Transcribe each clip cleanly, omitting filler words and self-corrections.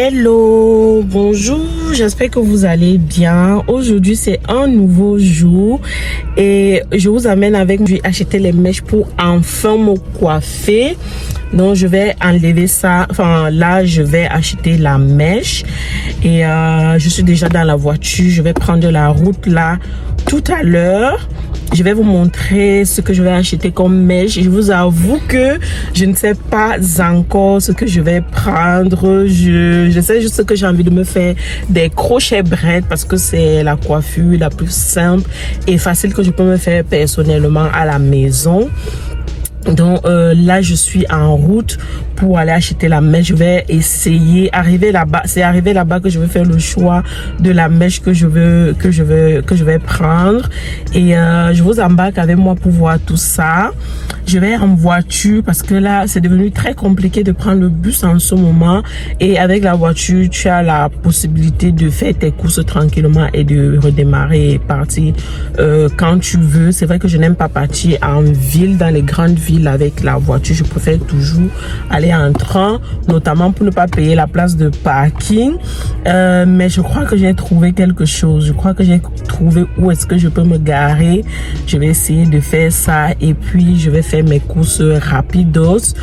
Hello, bonjour, j'espère que vous allez bien. Aujourd'hui c'est un nouveau jour et je vous amène avec moi acheter les mèches pour enfin me coiffer. Donc je vais enlever ça, enfin là je vais acheter la mèche et je suis déjà dans la voiture. Je vais prendre la route là tout à l'heure. Je vais vous montrer ce que je vais acheter comme mèche. Je vous avoue que je ne sais pas encore ce que je vais prendre. Je sais juste que j'ai envie de me faire des crochets braids parce que c'est la coiffure la plus simple et facile que je peux me faire personnellement à la maison. Donc là je suis en route pour aller acheter la mèche. Je vais essayer arriver là-bas. C'est arrivé là-bas que je vais faire le choix de la mèche que je vais prendre. Et je vous embarque avec moi pour voir tout ça. Je vais en voiture parce que là c'est devenu très compliqué de prendre le bus en ce moment. Et avec la voiture tu as la possibilité de faire tes courses tranquillement et de redémarrer et partir quand tu veux. C'est vrai que je n'aime pas partir en ville, dans les grandes villes avec la voiture. Je préfère toujours aller en train, notamment pour ne pas payer la place de parking. Mais je crois que j'ai trouvé quelque chose. Je crois que j'ai trouvé où est-ce que je peux me garer. Je vais essayer de faire ça et puis je vais faire mes courses rapidos.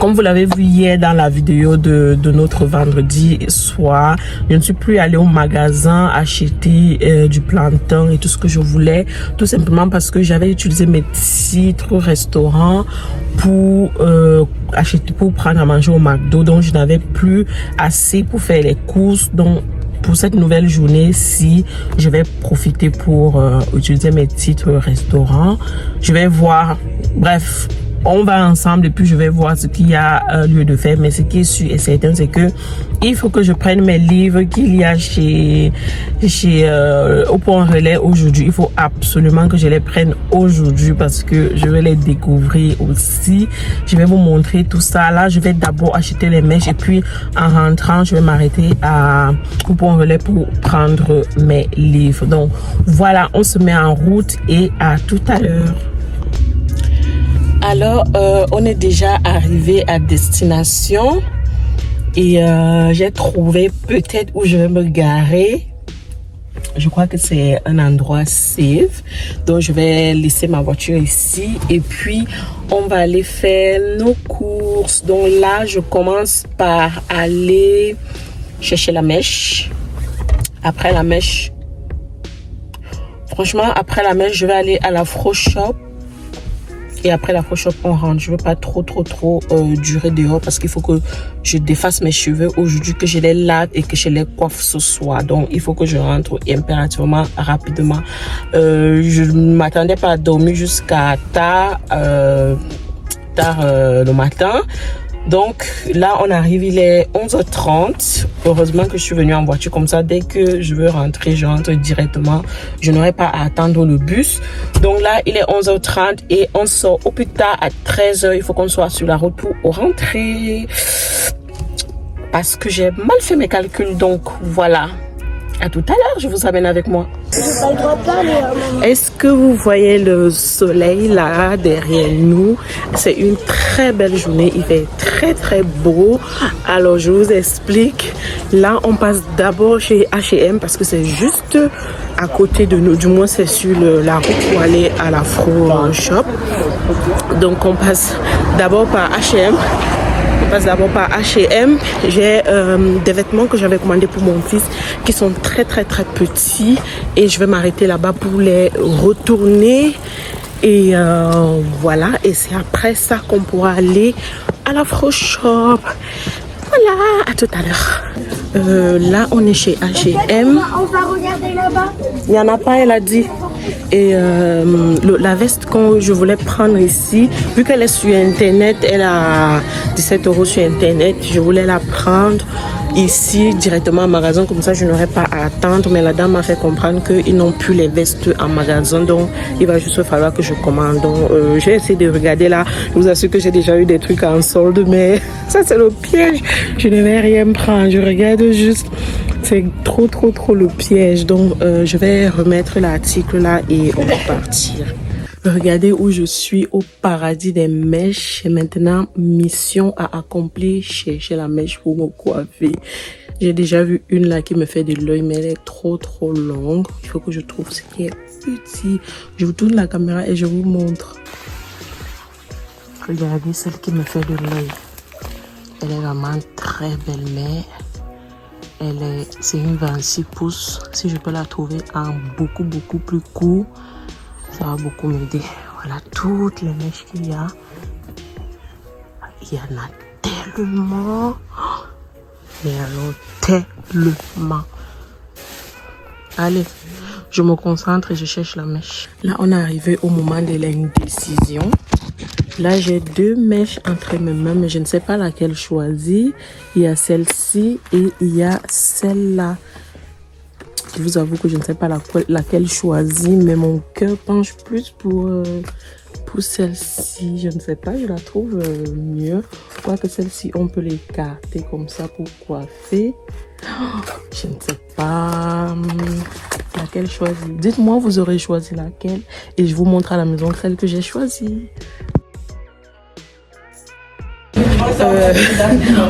Comme vous l'avez vu hier dans la vidéo de notre vendredi soir, je ne suis plus allée au magasin acheter du plantain et tout ce que je voulais, tout simplement parce que j'avais utilisé mes titres restaurants pour acheter, pour prendre à manger au McDo, donc je n'avais plus assez pour faire les courses. Donc pour cette nouvelle journée-ci, je vais profiter pour utiliser mes titres restaurants. Je vais voir, bref, on va ensemble et puis je vais voir ce qu'il y a lieu de faire. Mais ce qui est sûr et certain, c'est que il faut que je prenne mes livres qu'il y a au Point Relais aujourd'hui. Il faut absolument que je les prenne aujourd'hui parce que je vais les découvrir aussi. Je vais vous montrer tout ça. Là, je vais d'abord acheter les mèches et puis en rentrant, je vais m'arrêter au Point Relais pour prendre mes livres. Donc voilà, on se met en route et à tout à l'heure. Alors, on est déjà arrivé à destination et j'ai trouvé peut-être où je vais me garer. Je crois que c'est un endroit safe. Donc, je vais laisser ma voiture ici et puis on va aller faire nos courses. Donc là, je commence par aller chercher la mèche. Après la mèche, franchement, après la mèche, je vais aller à la Fro Shop. Et après la Fro Shop, on rentre. Je veux pas trop durer dehors parce qu'il faut que je défasse mes cheveux aujourd'hui, que je les lave et que je les coiffe ce soir. Donc, il faut que je rentre impérativement, rapidement. Je ne m'attendais pas à dormir jusqu'à tard le matin. Donc là on arrive, il est 11h30. Heureusement que je suis venue en voiture, comme ça dès que je veux rentrer, je rentre directement. Je n'aurai pas à attendre le bus. Donc là il est 11h30 et on sort au plus tard à 13h. Il faut qu'on soit sur la route pour rentrer parce que j'ai mal fait mes calculs. Donc voilà, à tout à l'heure, je vous amène avec moi. Est-ce que vous voyez le soleil là derrière nous? C'est une très belle journée, il fait très beau. Alors je vous explique. Là on passe d'abord chez H&M parce que c'est juste à côté de nous, du moins c'est sur la route pour aller à la Fro Shop. Donc on passe d'abord par H&M. Je passe d'abord par H&M. J'ai des vêtements que j'avais commandés pour mon fils qui sont très petits et je vais m'arrêter là-bas pour les retourner et voilà, et c'est après ça qu'on pourra aller à la Fro Shop. Voilà, à tout à l'heure. Là on est chez H&M. On va regarder là-bas. Il n'y en a pas, elle a dit. Et la veste que je voulais prendre ici, vu qu'elle est sur internet, elle a 17 € sur internet, je voulais la prendre ici directement au magasin, comme ça je n'aurais pas à attendre. Mais la dame m'a fait comprendre qu'ils n'ont plus les vestes en magasin, donc il va juste falloir que je commande. Donc j'ai essayé de regarder là, je vous assure que j'ai déjà eu des trucs en solde, mais ça c'est le piège, je ne vais rien prendre, je regarde juste. C'est trop le piège. Donc je vais remettre l'article là et on va partir. Regardez où je suis, au paradis des mèches. Et maintenant, mission à accomplir, chercher la mèche pour me coiffer. J'ai déjà vu une là qui me fait de l'œil, mais elle est trop longue. Il faut que je trouve ce qui est petit. Je vous tourne la caméra et je vous montre. Regardez celle qui me fait de l'œil. Elle est vraiment très belle, mais c'est une 26 pouces. Si je peux la trouver en beaucoup plus court, ça va beaucoup m'aider. Voilà toutes les mèches qu'il y a. Il y en a tellement. Mais alors tellement. Allez, je me concentre et je cherche la mèche. Là, on est arrivé au moment de l'indécision. Là, j'ai deux mèches entre mes mains, mais je ne sais pas laquelle choisir. Il y a celle-ci et il y a celle-là. Je vous avoue que je ne sais pas laquelle choisir, mais mon cœur penche plus pour celle-ci. Je ne sais pas, je la trouve mieux. Je crois que celle-ci, on peut l'écarter comme ça pour coiffer. Je ne sais pas laquelle choisir. Dites-moi, vous aurez choisi laquelle et je vous montre à la maison celle que j'ai choisie.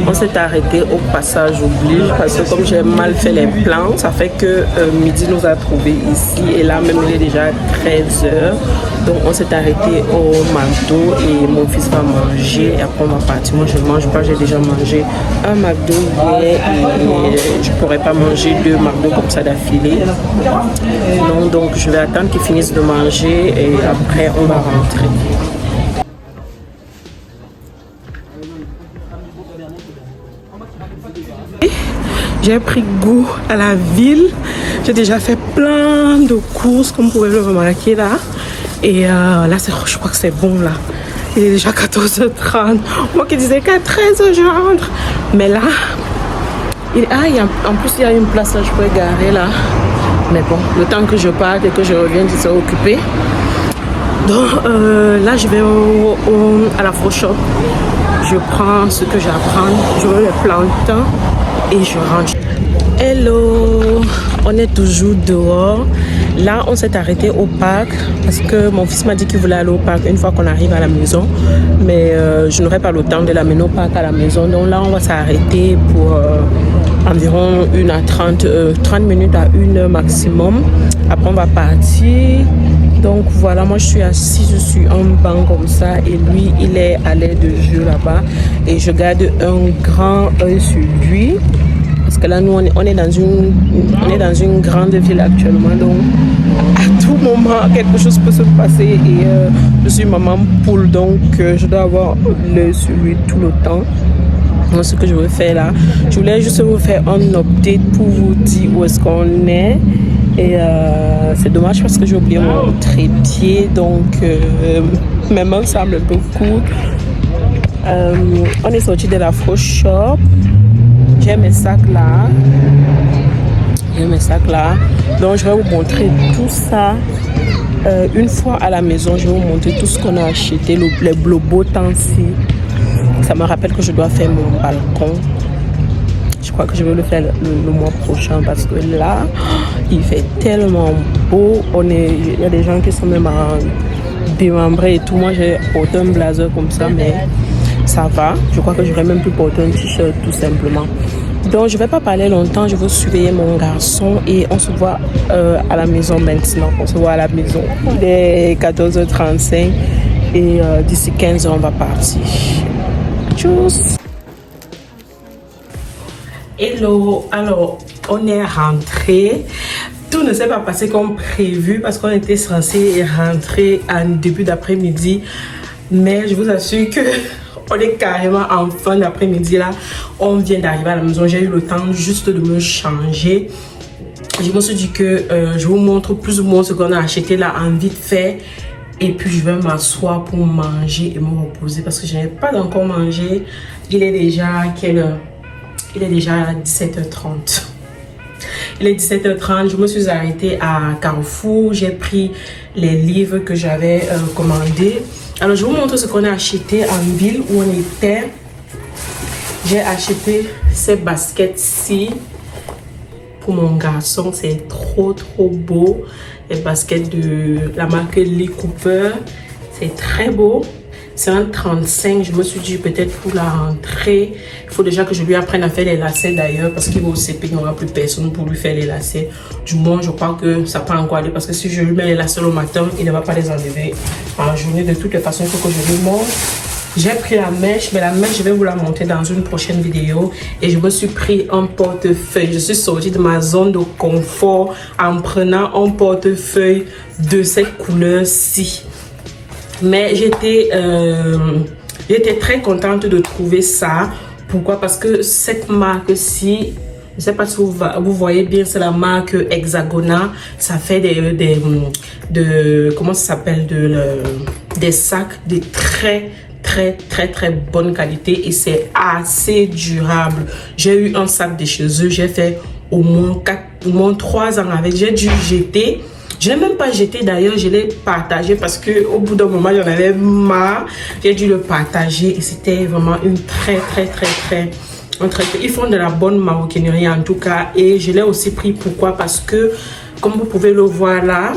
On s'est arrêté au passage oblige parce que comme j'ai mal fait les plans, ça fait que midi nous a trouvé ici et là même il est déjà 13h. Donc on s'est arrêté au McDo et mon fils va manger et après on va partir. Moi je ne mange pas, j'ai déjà mangé un McDo hier et je ne pourrais pas manger deux McDo comme ça d'affilée. Non, donc je vais attendre qu'ils finissent de manger et après on va rentrer. J'ai pris goût à la ville. J'ai déjà fait plein de courses, comme vous pouvez le remarquer là. Et là, je crois que c'est bon là. Il est déjà 14h30. Moi qui disais qu'à 13h je rentre. Mais là, en plus il y a une place là, je peux garer là. Mais bon, le temps que je parte et que je revienne, je serai occupée. Donc là, je vais à la Afro Shop. Je prends ce que j'ai à prendre. Je veux le plantain. Et je rentre. Hello, on est toujours dehors. Là, on s'est arrêté au parc parce que mon fils m'a dit qu'il voulait aller au parc une fois qu'on arrive à la maison. Mais je n'aurai pas le temps de l'amener au parc à la maison. Donc là, on va s'arrêter pour environ 30 minutes à 1h maximum. Après, on va partir. Donc voilà, moi je suis assise sur un banc comme ça et lui, il est à l'air de jeu là-bas. Et je garde un grand œil sur lui. Parce que là, nous, on est dans une grande ville actuellement. Donc, à tout moment, quelque chose peut se passer. Et je suis maman poule, donc je dois avoir l'œil sur lui tout le temps. Donc, ce que je veux faire là, je voulais juste vous faire un update pour vous dire où est-ce qu'on est. Et c'est dommage parce que j'ai oublié mon trépied. Donc, mes mains semblent un peu courtes. On est sorti de la Afro Shop. J'ai mes sacs là. Donc je vais vous montrer tout ça. Une fois à la maison, je vais vous montrer tout ce qu'on a acheté, les beaux temps-ci. Ça me rappelle que je dois faire mon balcon. Je crois que je vais le faire le mois prochain parce que là, il fait tellement beau. Il y a des gens qui sont même démembrés et tout. Moi, j'ai porté un blazer comme ça, mais ça va. Je crois que j'aurais même pu porter un t-shirt tout simplement. Donc, je ne vais pas parler longtemps. Je vais surveiller mon garçon et on se voit à la maison maintenant. On se voit à la maison. Il est 14h35 et d'ici 15h, on va partir. Tchuss! Hello! Alors, on est rentré. Tout ne s'est pas passé comme prévu parce qu'on était censé rentrer en début d'après-midi. Mais je vous assure que on est carrément en fin d'après-midi là. On vient d'arriver à la maison. J'ai eu le temps juste de me changer. Je me suis dit que je vous montre plus ou moins ce qu'on a acheté là en vite fait. Et puis je vais m'asseoir pour manger et me reposer parce que je n'ai pas encore mangé. Il est déjà quelle heure? Il est déjà 17h30. Il est 17h30. Je me suis arrêtée à Carrefour. J'ai pris les livres que j'avais commandés. Alors, je vous montre ce qu'on a acheté en ville où on était. J'ai acheté ces baskets-ci pour mon garçon. C'est trop beau. Les baskets de la marque Lee Cooper. C'est très beau. C'est un 35. Je me suis dit peut-être pour la rentrée, il faut déjà que je lui apprenne à faire les lacets d'ailleurs. Parce qu'il va au CP, il n'y aura plus personne pour lui faire les lacets. Du moins, je crois que ça peut encore aller. Parce que si je lui mets les lacets le matin, il ne va pas les enlever en la journée. De toutes les façons, il faut que je lui montre. J'ai pris la mèche, mais la mèche, je vais vous la montrer dans une prochaine vidéo. Et je me suis pris un portefeuille. Je suis sortie de ma zone de confort en prenant un portefeuille de cette couleur-ci. Mais j'étais très contente de trouver ça. Pourquoi? Parce que cette marque-ci, je ne sais pas si vous voyez bien, c'est la marque Hexagona. Ça fait comment ça s'appelle, des sacs de très bonne qualité et c'est assez durable. J'ai eu un sac de chez eux, j'ai fait au moins 3 ans avec. J'ai dû jeter. Je n'ai même pas jeté d'ailleurs, je l'ai partagé parce que au bout d'un moment j'en avais marre. J'ai dû le partager et c'était vraiment une très. Ils font de la bonne maroquinerie en tout cas et je l'ai aussi pris. Pourquoi? Parce que comme vous pouvez le voir là,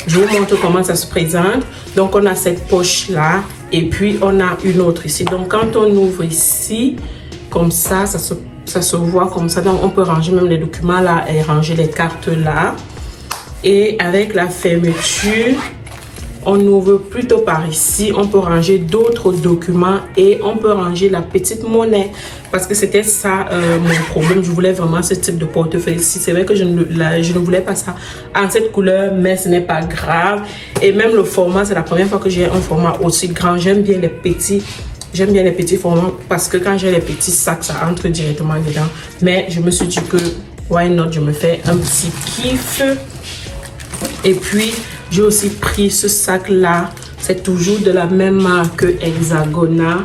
je vous montre comment ça se présente. Donc on a cette poche là et puis on a une autre ici. Donc quand on ouvre ici comme ça se voit comme ça. Donc on peut ranger même les documents là et ranger les cartes là. Et avec la fermeture, on ouvre plutôt par ici. On peut ranger d'autres documents et on peut ranger la petite monnaie. Parce que c'était ça mon problème. Je voulais vraiment ce type de portefeuille ici. C'est vrai que je ne voulais pas ça en cette couleur, mais ce n'est pas grave. Et même le format, c'est la première fois que j'ai un format aussi grand. J'aime bien les petits formats parce que quand j'ai les petits sacs, ça entre directement dedans. Mais je me suis dit que, why not, je me fais un petit kiff. Et puis, j'ai aussi pris ce sac-là. C'est toujours de la même marque Hexagona.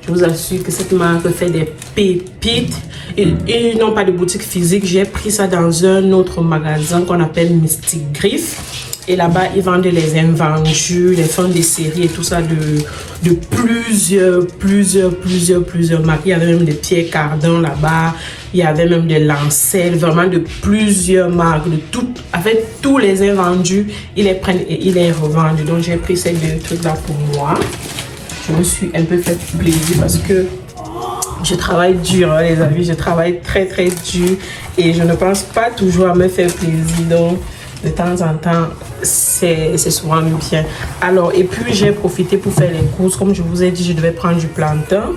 Je vous assure que cette marque fait des pépites. Ils n'ont pas de boutique physique. J'ai pris ça dans un autre magasin qu'on appelle Mystic Griffe. Et là-bas, ils vendent les invendus, les fins de série et tout ça de plusieurs marques. Il y avait même des Pierre Cardin là-bas. Il y avait même des Lancel, vraiment de plusieurs marques. Avec tous les invendus, ils les prennent et ils les revendent. Donc, j'ai pris ces 2 trucs-là pour moi. Je me suis un peu fait plaisir parce que je travaille dur, hein, les amis. Je travaille très dur et je ne pense pas toujours à me faire plaisir. Donc, de temps en temps, c'est souvent bien. Alors, et puis j'ai profité pour faire les courses. Comme je vous ai dit, je devais prendre du plantain.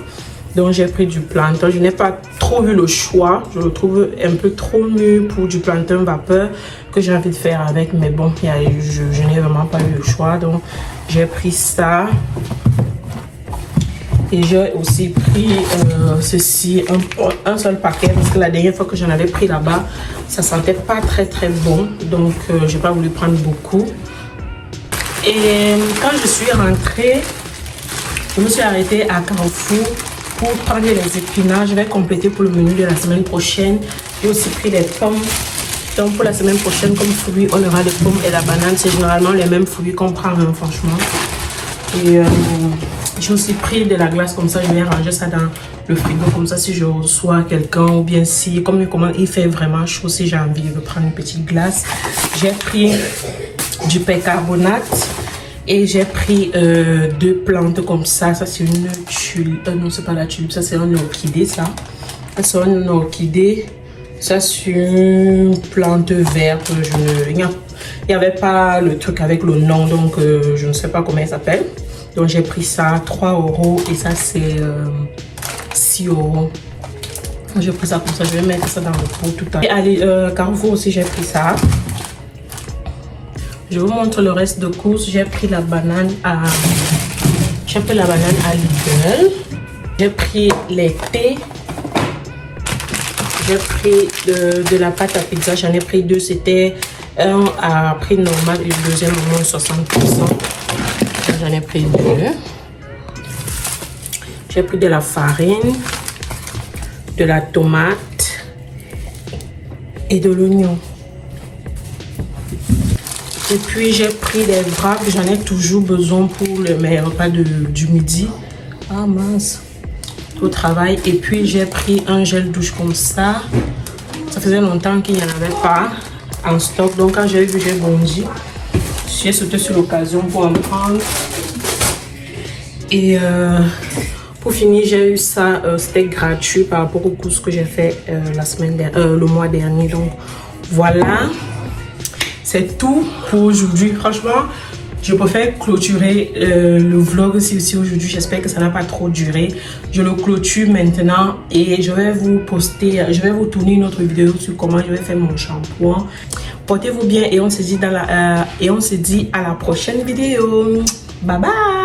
Donc, j'ai pris du plantain. Je n'ai pas trop eu le choix. Je le trouve un peu trop mûr pour du plantain vapeur que j'ai envie de faire avec. Mais bon, je n'ai vraiment pas eu le choix. Donc, j'ai pris ça. Et j'ai aussi pris ceci, un seul paquet, parce que la dernière fois que j'en avais pris là-bas, ça sentait pas très bon. Donc, j'ai pas voulu prendre beaucoup. Et quand je suis rentrée, je me suis arrêtée à Carrefour pour prendre les épinards. Je vais compléter pour le menu de la semaine prochaine. J'ai aussi pris les pommes. Donc, pour la semaine prochaine, comme fruits, on aura les pommes et la banane. C'est généralement les mêmes fruits qu'on prend, hein, franchement. Et j'ai aussi pris de la glace comme ça. Je vais ranger ça dans le frigo comme ça si je reçois quelqu'un ou bien si, comme il fait vraiment chaud, si j'ai envie de prendre une petite glace. J'ai pris du percarbonate et j'ai pris 2 plantes comme ça. Ça c'est une tulipe. Non, c'est pas la tulipe, ça c'est une orchidée. Ça c'est une orchidée. Ça c'est une plante verte. Il n'y avait pas le truc avec le nom, donc je ne sais pas comment elle s'appelle. Donc j'ai pris ça 3 € et ça c'est 6 €. J'ai pris ça comme ça, je vais mettre ça dans le pot tout à l'heure. Et allez, Carrefour aussi j'ai pris ça. Je vous montre le reste de courses. J'ai pris la banane à Lidl. J'ai pris les thés. J'ai pris de la pâte à pizza. J'en ai pris 2. C'était un à prix normal et le deuxième au moins 60%. J'en ai pris 2. J'ai pris de la farine, de la tomate et de l'oignon. Et puis j'ai pris des wraps, j'en ai toujours besoin pour mes repas du midi. Ah mince, au travail. Et puis j'ai pris un gel douche comme ça. Ça faisait longtemps qu'il n'y en avait pas en stock. Donc quand j'ai vu, j'ai bondi. J'ai sauté sur l'occasion pour en prendre. Et pour finir, j'ai eu ça. C'était gratuit par rapport aux courses que j'ai fait le mois dernier. Donc voilà. C'est tout pour aujourd'hui. Franchement, je préfère clôturer le vlog aussi aujourd'hui. J'espère que ça n'a pas trop duré. Je le clôture maintenant et je vais vous poster, je vais vous tourner une autre vidéo sur comment je vais faire mon shampoing. Portez-vous bien et on se dit à la prochaine vidéo. Bye bye.